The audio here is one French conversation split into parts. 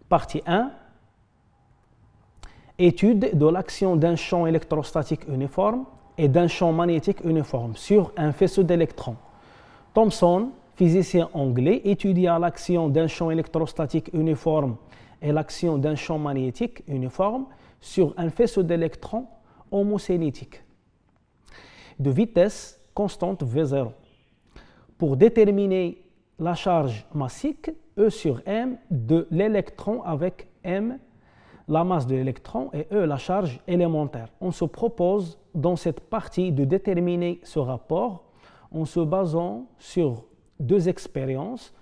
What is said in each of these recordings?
Partie 1. Étude de l'action d'un champ électrostatique uniforme et d'un champ magnétique uniforme sur un faisceau d'électrons. Thomson, physicien anglais, étudia l'action d'un champ électrostatique uniforme et l'action d'un champ magnétique uniforme sur un faisceau d'électrons homocénétique de vitesse constante V0 pour déterminer la charge massique E sur M de l'électron avec M la masse de l'électron et E la charge élémentaire. On se propose dans cette partie de déterminer ce rapport en se basant sur deux expériences.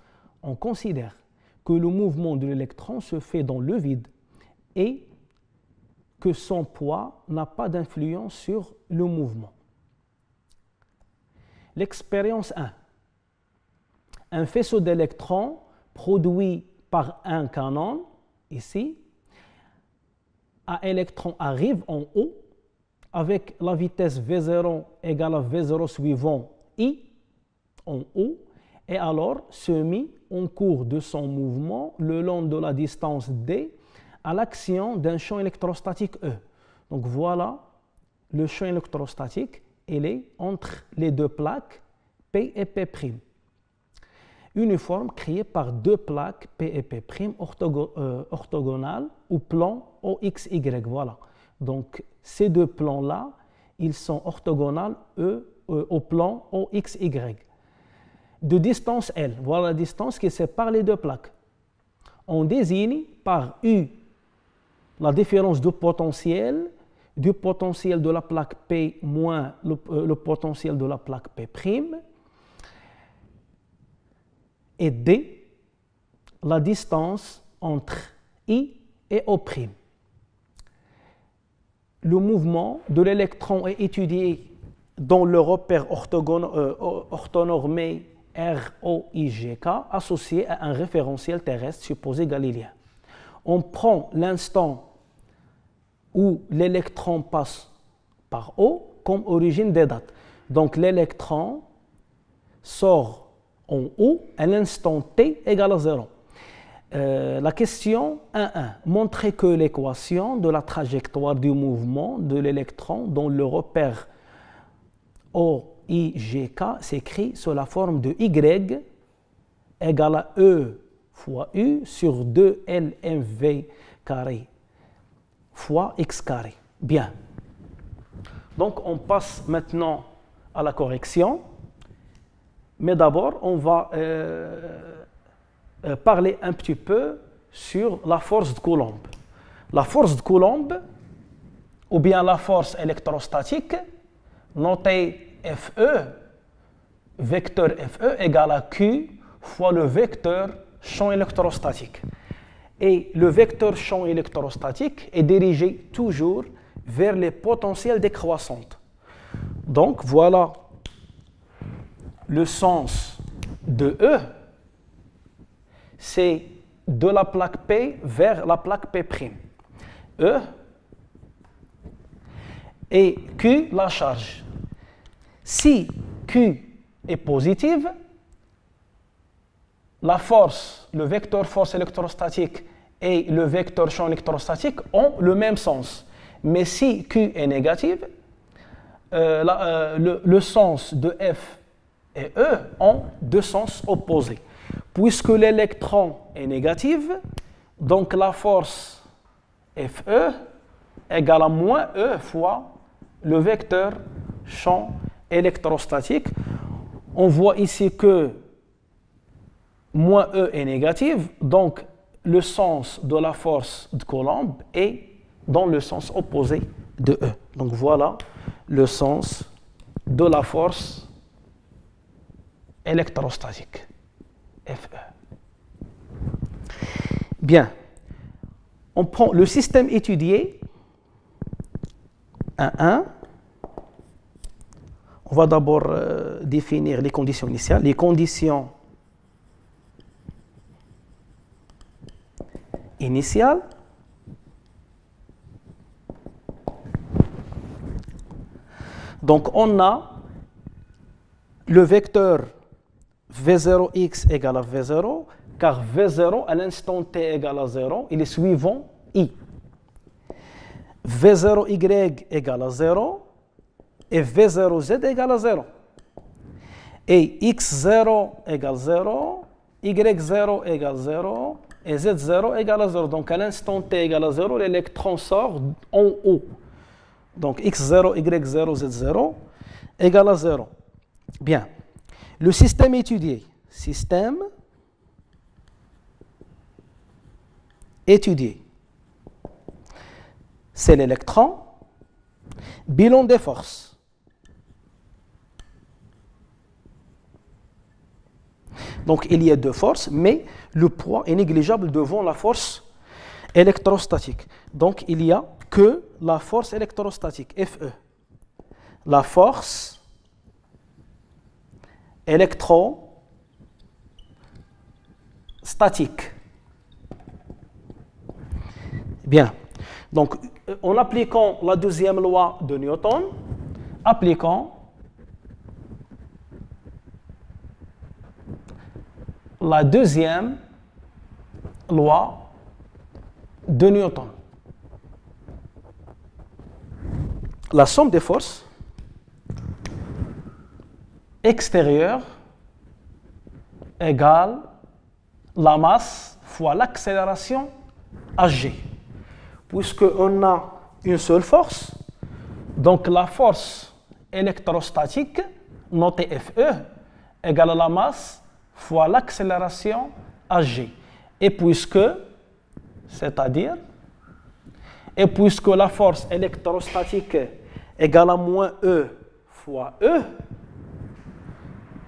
On considère que le mouvement de l'électron se fait dans le vide et que son poids n'a pas d'influence sur le mouvement. L'expérience 1. Un faisceau d'électrons produit par un canon, ici, un électron arrive en haut avec la vitesse V0 égale à V0 suivant I en haut et alors se mit en cours de son mouvement le long de la distance D à l'action d'un champ électrostatique E. Donc voilà le champ électrostatique, il est entre les deux plaques P et P'. Uniforme créé par deux plaques P et P' orthogonales au plan OXY. Voilà. Donc ces deux plans-là, ils sont orthogonales au plan OXY. De distance L, voilà la distance qui sépare les deux plaques. On désigne par U la différence de potentiel du potentiel de la plaque P moins le potentiel de la plaque P'. Et D, la distance entre I et O'. Le mouvement de l'électron est étudié dans le repère orthonormé ROIGK associé à un référentiel terrestre supposé galiléen. On prend l'instant où l'électron passe par O comme origine des dates. Donc l'électron sort en haut à l'instant t égale à 0. La question 1.1. Montrer que l'équation de la trajectoire du mouvement de l'électron dans le repère OIGK s'écrit sous la forme de Y égale à E fois U sur 2LMV carré fois X carré. Bien. Donc on passe maintenant à la correction. Mais d'abord, on va parler un petit peu sur la force de Coulomb. La force de Coulomb, ou bien la force électrostatique, notée FE, vecteur FE égale à Q fois le vecteur champ électrostatique. Et le vecteur champ électrostatique est dirigé toujours vers les potentiels décroissantes. Donc voilà le sens de E, c'est de la plaque P vers la plaque P'. E et Q, la charge. Si Q est positive, la force, le vecteur force électrostatique et le vecteur champ électrostatique ont le même sens. Mais si Q est négative, le sens de F et E ont deux sens opposés. Puisque l'électron est négatif, donc la force Fe égale à moins E fois le vecteur champ électrostatique. On voit ici que moins E est négatif, donc le sens de la force de Coulomb est dans le sens opposé de E. Donc voilà le sens de la force électrostatique, Fe. Bien, on prend le système étudié 1. On va d'abord définir les conditions initiales. Les conditions initiales. Donc, on a le vecteur V0x égale à V0, car V0 à l'instant t égale à 0, il est suivant I. V0y égale à 0 et V0z égale à 0. Et x0 égale 0, y0 égale 0 et z0 égale à 0. Donc à l'instant t égale à 0, l'électron sort en haut. Donc x0, y0, z0 égale à 0. Bien. Le système étudié. Système étudié. C'est l'électron. Bilan des forces. Donc il y a deux forces, mais le poids est négligeable devant la force électrostatique. Donc il n'y a que la force électrostatique, Fe. La force électrostatique. Bien. Donc, en appliquant la deuxième loi de Newton, appliquons la deuxième loi de Newton. La somme des forces extérieures égale la masse fois l'accélération hg. Puisqu'on a une seule force, donc la force électrostatique, notée Fe, égale à la masse fois l'accélération hg. Et puisque la force électrostatique égale à moins E fois E,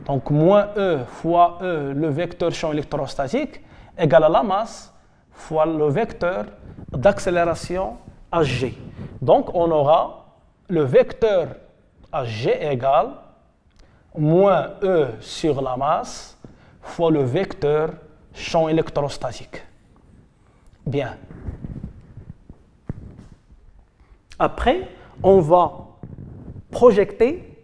donc moins E fois E, le vecteur champ électrostatique, égale à la masse fois le vecteur d'accélération hg. Donc on aura le vecteur hg égale moins E sur la masse fois le vecteur champ électrostatique. Bien. Après, on va projeter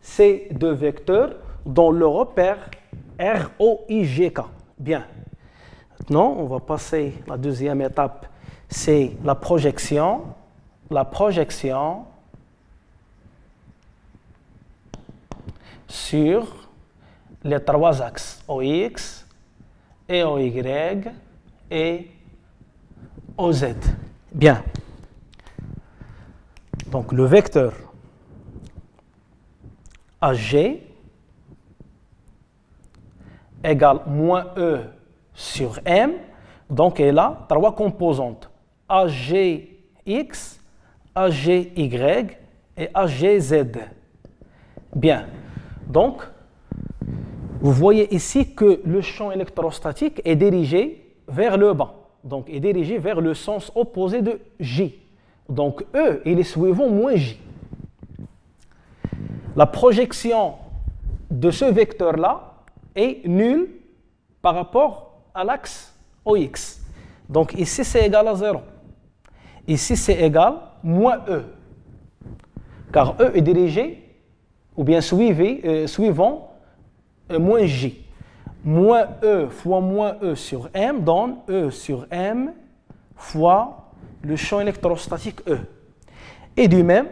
ces deux vecteurs dans le repère ROIGK. Bien. Maintenant, on va passer à la deuxième étape, c'est la projection. La projection sur les trois axes OX, et OY et OZ. Bien. Donc le vecteur AG égale moins E sur M. Donc elle a trois composantes, AGX, AGY et AGZ. Bien. Donc, vous voyez ici que le champ électrostatique est dirigé vers le bas. Donc, est dirigé vers le sens opposé de J. Donc, E, il est suivant moins J. La projection de ce vecteur-là est nulle par rapport à l'axe OX. Donc, ici, c'est égal à 0. Ici, c'est égal à moins E. Car E est dirigé, ou bien suivant moins J. Moins E fois moins E sur M donne E sur M fois le champ électrostatique E. Et du même,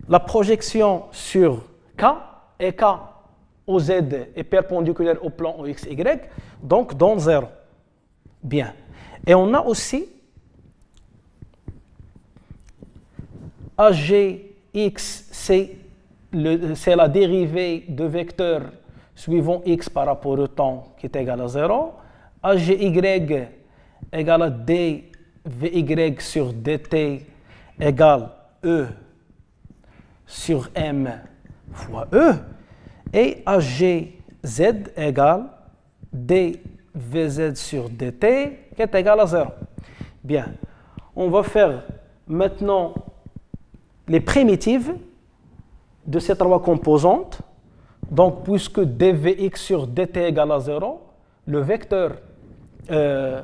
la projection sur K, et K OZ est perpendiculaire au plan OXY, donc donne 0. Bien. Et on a aussi AGX, c'est la dérivée de vecteur suivant x par rapport au temps qui est égal à 0. AGY égale à dVy sur dt égale E sur M fois E. Et AGZ égale dVz sur dt qui est égal à 0. Bien, on va faire maintenant les primitives de ces trois composantes. Donc, puisque dvx sur dt égale à 0, le vecteur, le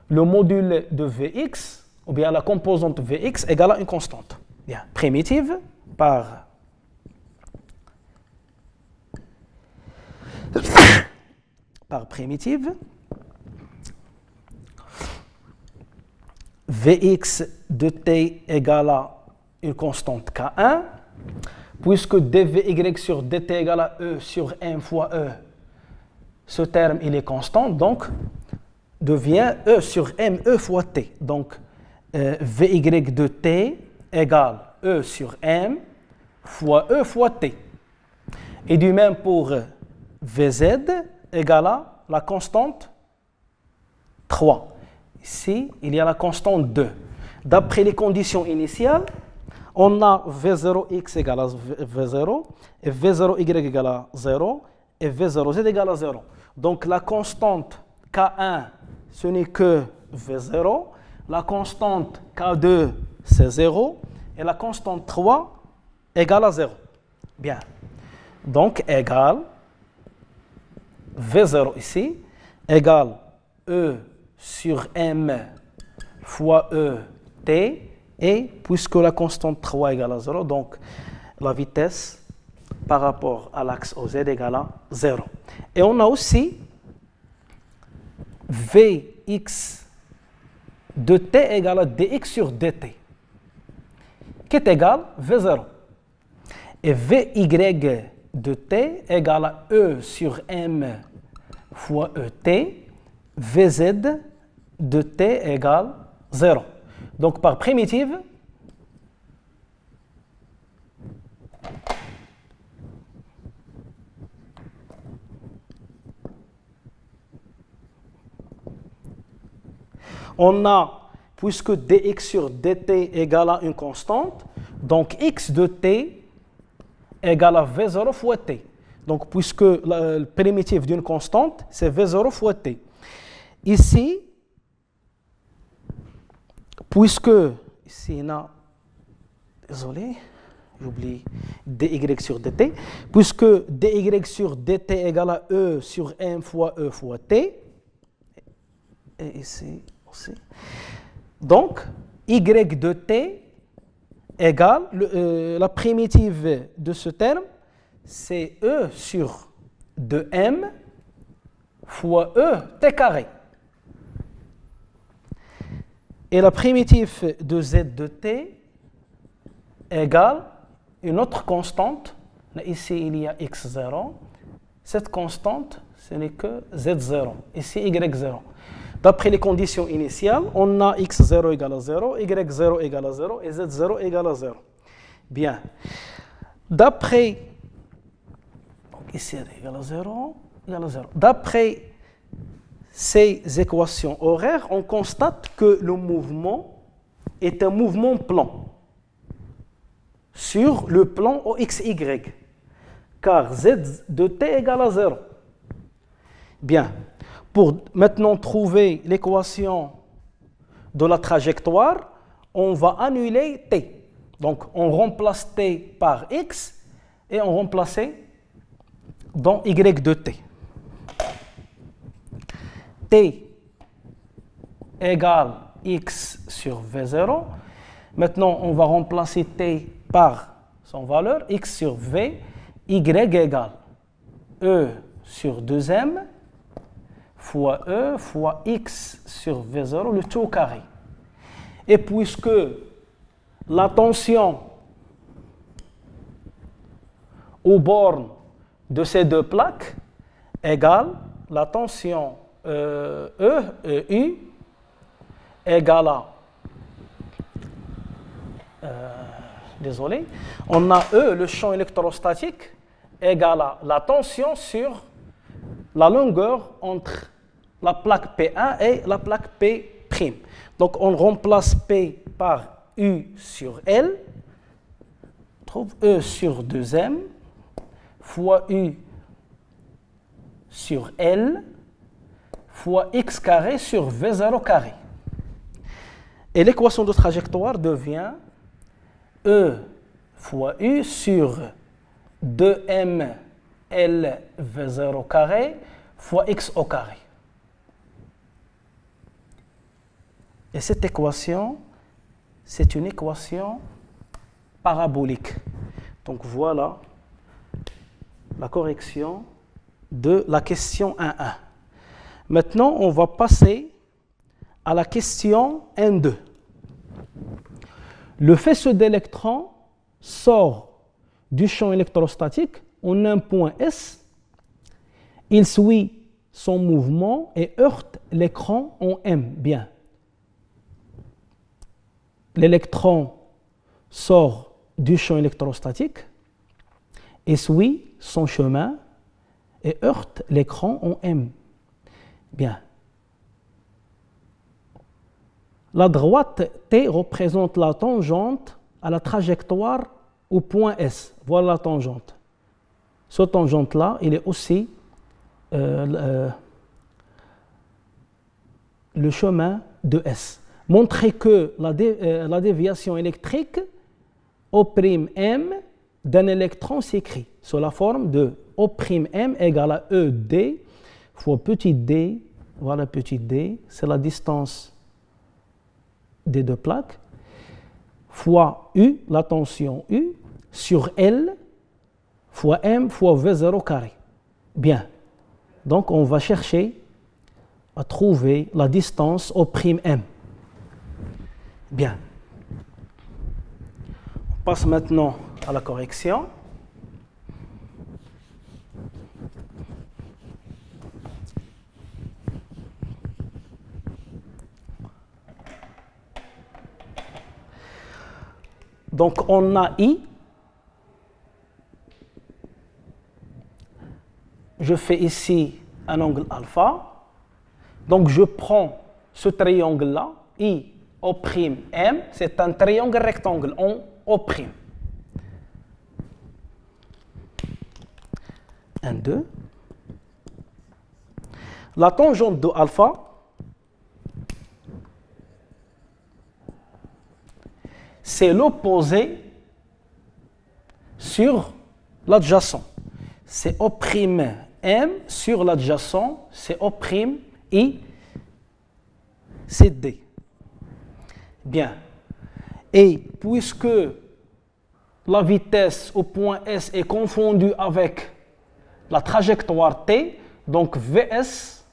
module de vx, ou bien la composante vx égale à une constante. Bien, primitive par primitive, Vx de t égale à une constante K1, puisque dvy sur dt égale à E sur M fois E, ce terme il est constant, donc devient E sur ME fois T. Donc Vy de t égale E sur M fois E fois T. Et du même pour Vz égale à la constante 3. Ici, il y a la constante 2. D'après les conditions initiales, on a V0x égale à V0, et V0y égale à 0, et V0z égale à 0. Donc la constante K1, ce n'est que V0, la constante K2, c'est 0, et la constante 3 égale à 0. Bien. Donc égale V0 ici, égale E sur M fois E t, et puisque la constante 3 égale à 0, donc la vitesse par rapport à l'axe OZ égale à 0. Et on a aussi Vx de t égale à dx sur dt, qui est égal à V0. Et Vy de t égale à E sur M fois ET, Vz de t égale 0. Donc par primitive, on a, puisque dx sur dt égale à une constante, donc x de t égale à v0 fois t. Donc puisque le primitif d'une constante, c'est v0 fois t. Ici, puisque, ici on a, désolé, j'oublie dy sur dt, puisque dy sur dt égale à e sur m fois e fois t, et ici aussi, donc y de t égale, la primitive de ce terme, c'est e sur 2m fois e t carré. Et la primitive de z de t égale une autre constante. Ici, il y a x0. Cette constante, ce n'est que z0. Ici, y0. D'après les conditions initiales, on a x0 égale à 0, y0 égale à 0 et z0 égale à 0. Bien. D'après... Ici, égale à 0, égale à 0. D'après ces équations horaires, on constate que le mouvement est un mouvement plan sur le plan OXY, car z de t égale à 0. Bien, pour maintenant trouver l'équation de la trajectoire, on va annuler t. Donc, on remplace t par x et on remplace dans y de t. T égale x sur v0. Maintenant, on va remplacer t par son valeur, x sur v, y égale e sur 2m fois e fois x sur v0, le tout au carré. Et puisque la tension aux bornes de ces deux plaques égale la tension U égale à, désolé, on a E, le champ électrostatique, égale à la tension sur la longueur entre la plaque P1 et la plaque P'. Donc on remplace P par U sur L, on trouve E sur 2M fois U sur L fois x carré sur v0 carré. Et l'équation de trajectoire devient E fois U sur 2m L V0 carré fois x au carré. Et cette équation, c'est une équation parabolique. Donc voilà la correction de la question 1.1. Maintenant, on va passer à la question 1.2. Le faisceau d'électrons sort du champ électrostatique en un point S. Il suit son mouvement et heurte l'écran en M. Bien. L'électron sort du champ électrostatique et suit son chemin et heurte l'écran en M. Bien. La droite T représente la tangente à la trajectoire au point S. Voilà la tangente. Ce tangente-là, il est aussi le chemin de S. Montrez que la déviation électrique O'M d'un électron s'écrit sous la forme de O'M égale à ED fois petit d, voilà petit d, c'est la distance des deux plaques, fois U, la tension U, sur L, fois M, fois V0 carré. Bien. Donc, on va chercher à trouver la distance O'M. Bien. On passe maintenant à la correction. Donc, on a I. Je fais ici un angle alpha. Donc, je prends ce triangle-là, I, O'M, c'est un triangle rectangle en O'M. 1, 2. La tangente de alpha, c'est l'opposé sur l'adjacent. C'est O'M sur l'adjacent, c'est O'I, c'est D. Bien. Et puisque la vitesse au point S est confondue avec la trajectoire T, donc Vs,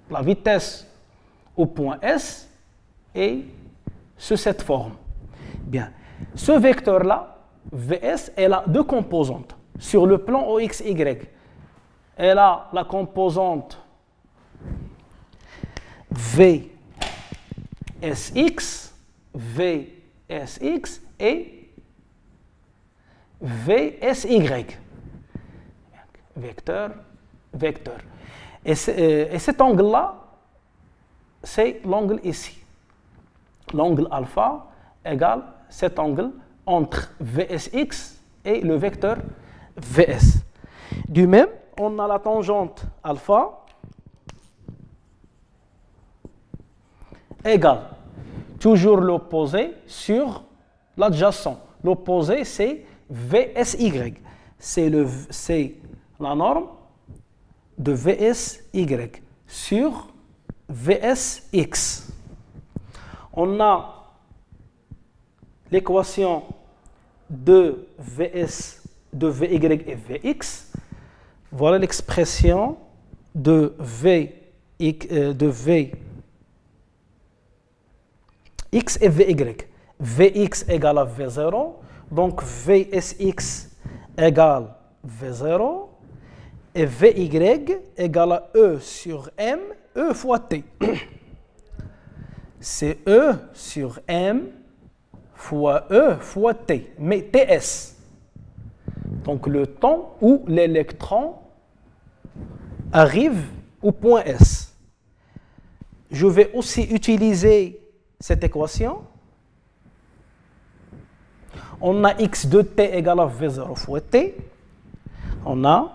la vitesse au point S, est sous cette forme. Bien. Ce vecteur-là, Vs, elle a deux composantes sur le plan OXY. Elle a la composante Vsx, Vsx et Vsy. Vecteur, vecteur. Et cet angle-là, c'est l'angle ici. L'angle alpha égale cet angle entre Vsx et le vecteur Vs. Du même, on a la tangente alpha égale toujours l'opposé sur l'adjacent. L'opposé, c'est Vsy. C'est la norme de Vsy sur Vsx. On a l'équation de Vs, de Vy et Vx. Voilà l'expression de Vx et Vy. Vx égale à V0, donc Vsx égale V0, et Vy égale à E sur M, E fois T. C'est E sur M fois E fois T, mais Ts. Donc le temps où l'électron arrive au point S. Je vais aussi utiliser cette équation. On a x de t égale à V0 fois t. On a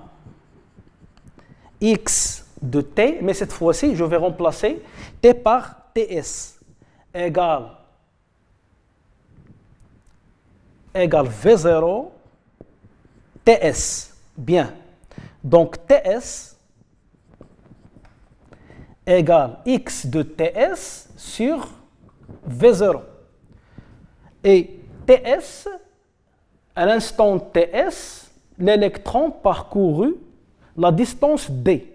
x de t, mais cette fois-ci, je vais remplacer t par ts égale égale V0 TS. Bien. Donc TS égale X de TS sur V0. Et TS, à l'instant TS, l'électron parcouru la distance D.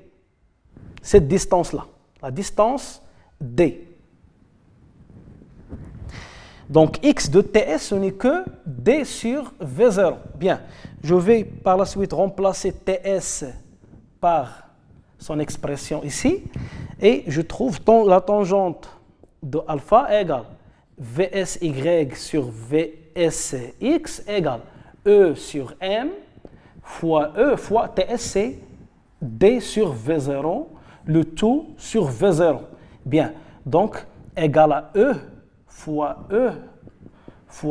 Cette distance-là, la distance D. Donc X de TS, ce n'est que D sur V0. Bien, je vais par la suite remplacer TS par son expression ici, et je trouve la tangente de alpha égale VSY sur VSX égale E sur M fois E fois TS, c'est D sur V0, le tout sur V0. Bien, donc égal à E fois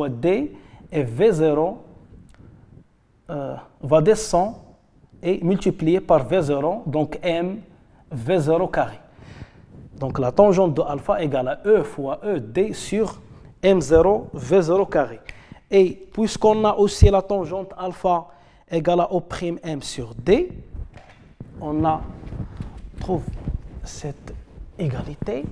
D, et V0 va descendre et multiplier par V0, donc M V0 carré. Donc la tangente de alpha égale à E fois E D sur M0 V0 carré. Et puisqu'on a aussi la tangente alpha égale à O' M sur D, on trouve cette égalité.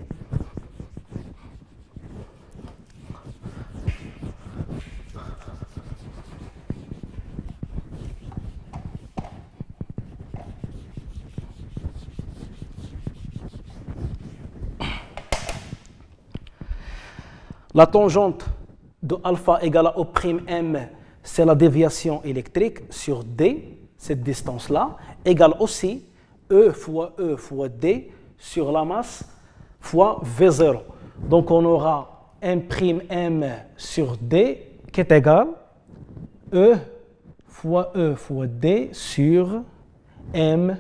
La tangente de alpha égale à O'M, c'est la déviation électrique sur D, cette distance-là, égale aussi E fois D sur la masse fois V0. Donc on aura M' sur D qui est égal E fois D sur M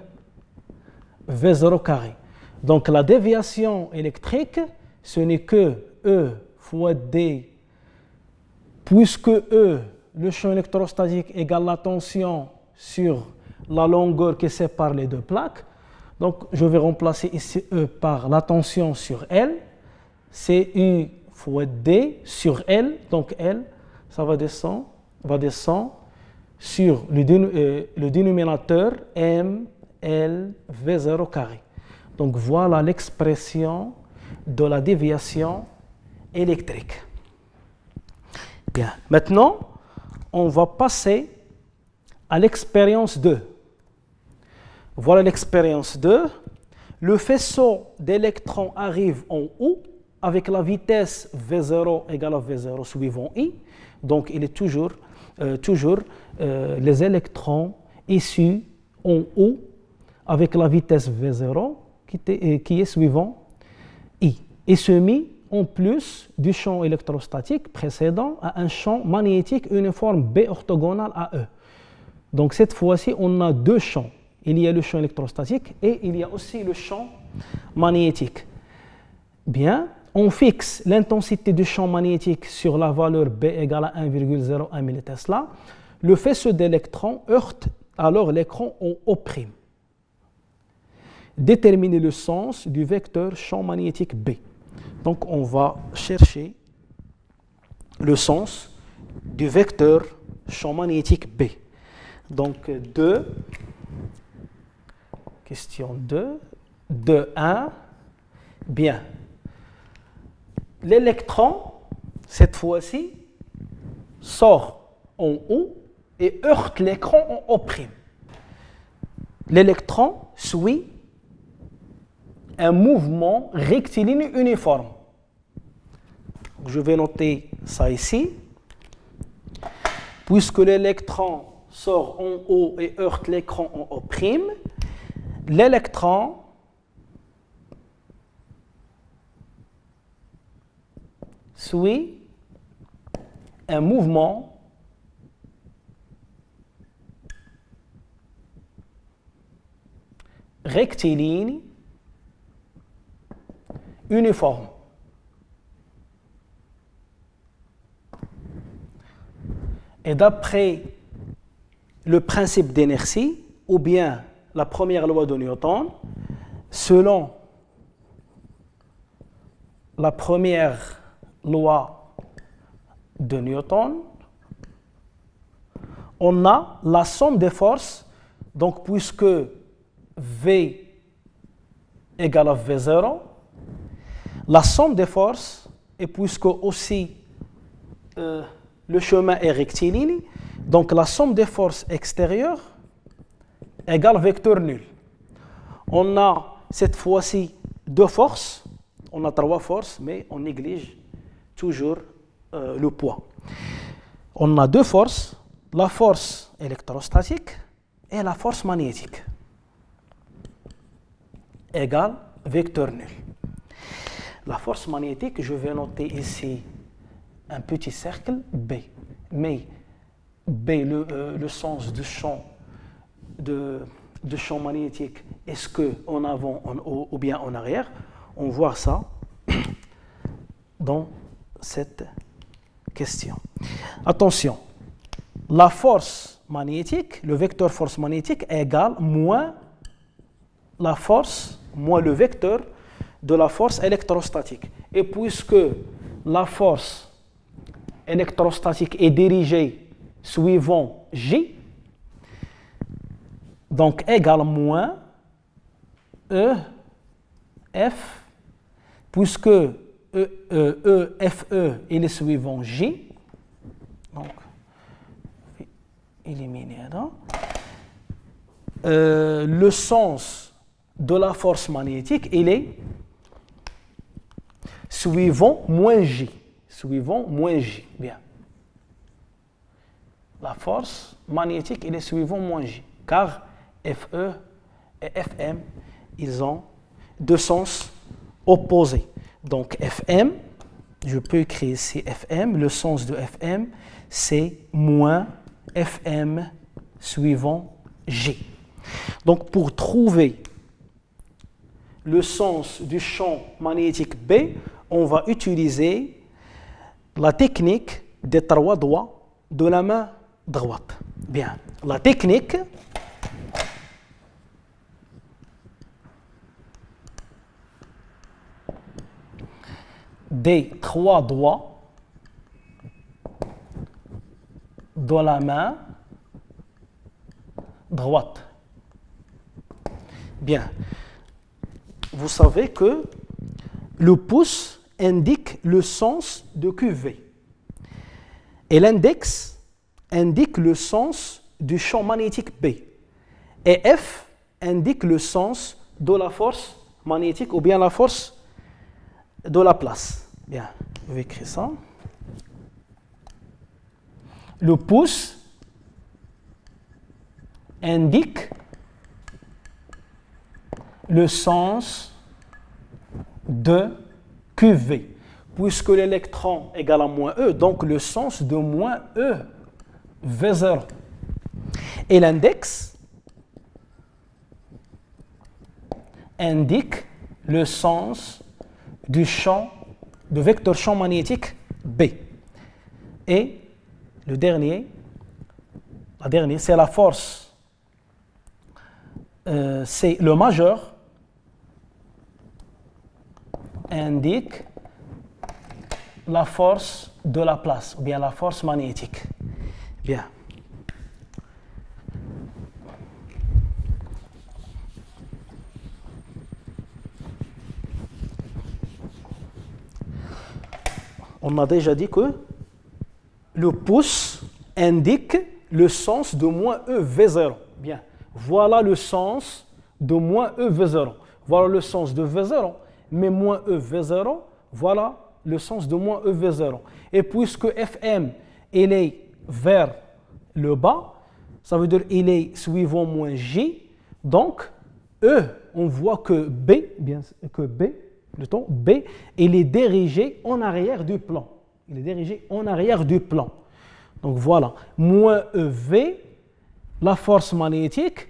V0 carré. Donc la déviation électrique, ce n'est que E fois D, puisque E, le champ électrostatique, égale la tension sur la longueur qui sépare les deux plaques. Donc je vais remplacer ici E par la tension sur L. C'est U fois D sur L. Donc L, ça va descendre sur le dénominateur M, L, V0 carré. Donc voilà l'expression de la déviation électrique. Bien, maintenant, on va passer à l'expérience 2. Voilà l'expérience 2. Le faisceau d'électrons arrive en haut avec la vitesse V0 égale à V0 suivant I. Donc, il est toujours les électrons issus en haut avec la vitesse V0 qui est suivant I. Et soumis en plus du champ électrostatique précédent à un champ magnétique uniforme B orthogonal à E. Donc cette fois-ci, on a deux champs. Il y a le champ électrostatique et il y a aussi le champ magnétique. Bien, on fixe l'intensité du champ magnétique sur la valeur B égale à 1,01 millitesla. Le faisceau d'électrons heurte alors l'écran en O'. Déterminer le sens du vecteur champ magnétique B. Donc on va chercher le sens du vecteur champ magnétique B. Donc question 2, 2,1. Bien. L'électron, cette fois-ci, sort en haut et heurte l'écran en O'. L'électron suit un mouvement rectiligne uniforme. Je vais noter ça ici. Puisque l'électron sort en haut et heurte l'écran en O', l'électron suit un mouvement rectiligne uniforme. Et d'après le principe d'inertie, ou bien la première loi de Newton, selon la première loi de Newton, on a la somme des forces, donc puisque V égale à V0, la somme des forces, et puisque aussi le chemin est rectiligne, donc la somme des forces extérieures égale vecteur nul. On a cette fois-ci deux forces, on a trois forces, mais on néglige toujours le poids. On a deux forces, la force électrostatique et la force magnétique, égale vecteur nul. La force magnétique, je vais noter ici un petit cercle B. Mais B, le sens du champ, de champ magnétique, est-ce qu'en avant, en haut ou bien en arrière? On voit ça dans cette question. Attention, la force magnétique, le vecteur force magnétique égale moins la force, moins le vecteur de la force électrostatique. Et puisque la force électrostatique est dirigée suivant J, donc égale moins E, F, puisque FE il est suivant J, donc éliminer là. Le sens de la force magnétique il est suivant moins J. Suivant moins J. Bien. La force magnétique il est suivant moins J. Car FE et FM, ils ont deux sens opposés. Donc FM, je peux écrire ici FM, le sens de FM, c'est moins FM suivant J. Donc pour trouver le sens du champ magnétique B, on va utiliser la technique des trois doigts de la main droite. Bien, la technique des trois doigts de la main droite. Bien, vous savez que le pouce indique le sens de QV et l'index indique le sens du champ magnétique B et F indique le sens de la force magnétique ou bien la force de la place. Bien, je vais écrire ça. Le pouce indique le sens de QV, puisque l'électron égale à moins E, donc le sens de moins E V0. Et l'index indique le sens du champ, de vecteur champ magnétique B. Et la dernière, c'est la force, c'est le majeur indique la force de la place, ou bien la force magnétique. Bien. On a déjà dit que le pouce indique le sens de moins E V0. Bien. Voilà le sens de moins E V0. Voilà le sens de V0. Mais moins E V0, voilà le sens de moins E V0. Et puisque Fm, il est vers le bas, ça veut dire il est suivant moins J, donc E, on voit que B, il est dirigé en arrière du plan. Il est dirigé en arrière du plan. Donc voilà, moins EV, la force magnétique,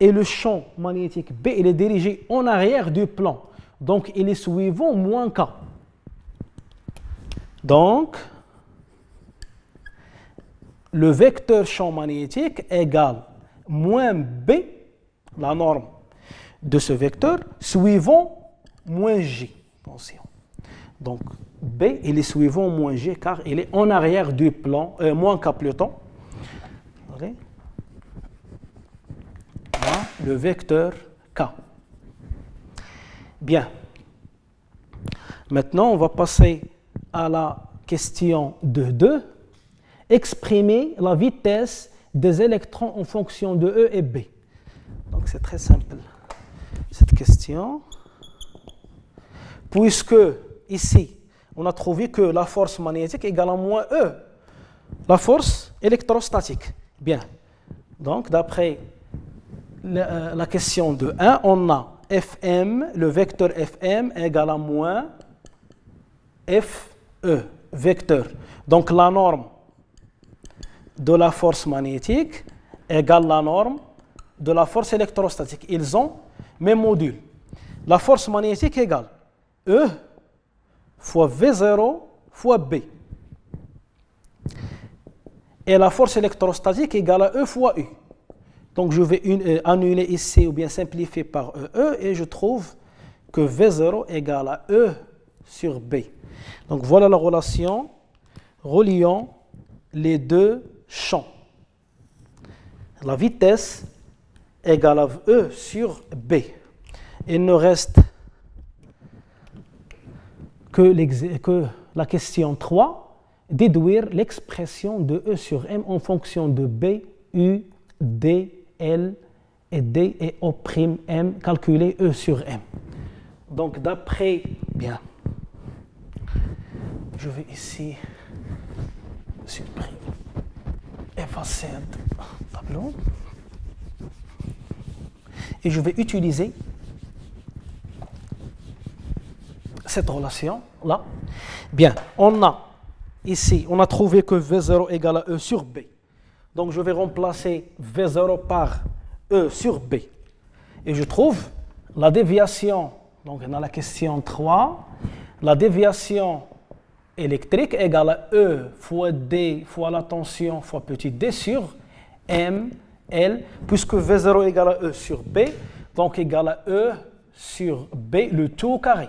et le champ magnétique B, il est dirigé en arrière du plan. Donc il est suivant moins K. Donc, le vecteur champ magnétique égale moins B, la norme de ce vecteur, suivant moins J. Attention. Donc, B, il est suivant moins G car il est en arrière du plan, moins K plutôt. Okay. le vecteur K. Bien. Maintenant, on va passer à la question de 2. Exprimer la vitesse des électrons en fonction de E et B. Donc, c'est très simple, cette question. Puisque, ici, on a trouvé que la force magnétique est égale à moins E, la force électrostatique. Bien. Donc, d'après la question de 1, on a Fm, le vecteur Fm égale à moins Fe, vecteur. Donc, la norme de la force magnétique égale la norme de la force électrostatique. Ils ont même module. La force magnétique égale E fois V0 fois B. Et la force électrostatique égale à E fois U. Donc je vais annuler ici ou bien simplifier par E et je trouve que V0 égale à E sur B. Donc voilà la relation reliant les deux champs. La vitesse égale à E sur B. Il ne reste que la question 3, déduire l'expression de E sur M en fonction de B, U, D, L et D et O'M, calculer E sur M. Donc d'après, bien, je vais ici supprimer, effacer un tableau et je vais utiliser cette relation-là. Bien, on a trouvé que V0 égale à E sur B. Donc je vais remplacer V0 par E sur B. Et je trouve la déviation, donc dans la question 3, la déviation électrique égale à E fois D fois la tension fois petit d sur M, L, puisque V0 égale à E sur B, donc égale à E sur B, le tout au carré.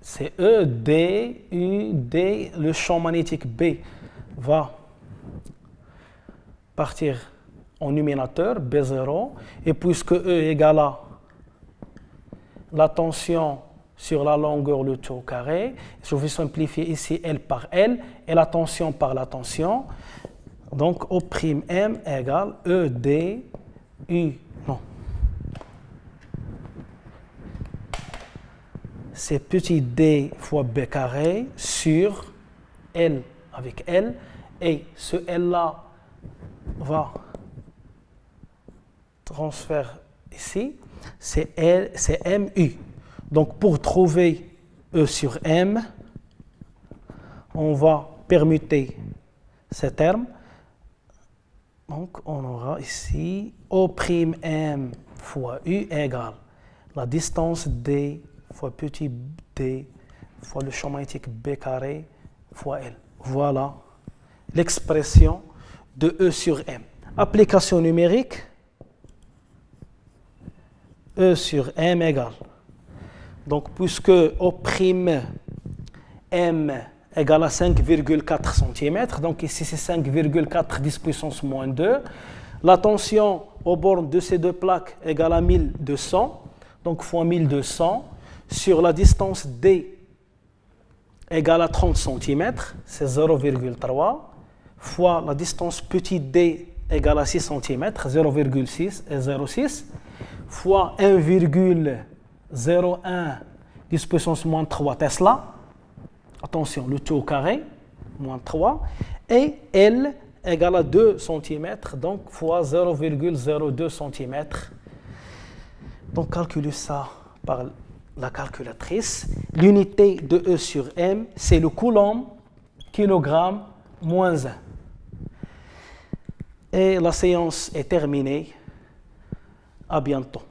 C'est E, D, U, D, le champ magnétique B va partir en numérateur, B0, et puisque E égale à la tension sur la longueur, le tout au carré, je vais simplifier ici L par L, et la tension par la tension, donc O'M égale E, D, U, non. C'est petit d fois b carré sur L avec L, et ce L-là va transférer ici, c'est MU. Donc pour trouver E sur M, on va permuter ces termes. Donc on aura ici O'M fois U égale la distance D fois petit d fois le champ magnétique B carré fois L. Voilà l'expression de E sur M. Application numérique, E sur M égale. Donc puisque O'M égale à 5,4 cm, donc ici c'est 5,4 10 puissance moins 2. La tension aux bornes de ces deux plaques égale à 1200, donc fois 1200. Sur la distance D égale à 30 cm, c'est 0,3, fois la distance petit d égale à 6 cm, 0,6 et 0,6, fois 1,01 10 puissance moins 3 Tesla, attention, le tout au carré, moins 3, et L égale à 2 cm, donc fois 0,02 cm. Donc calculez ça par la calculatrice. L'unité de E sur M, c'est le coulomb, kilogramme, moins 1. Et la séance est terminée. À bientôt.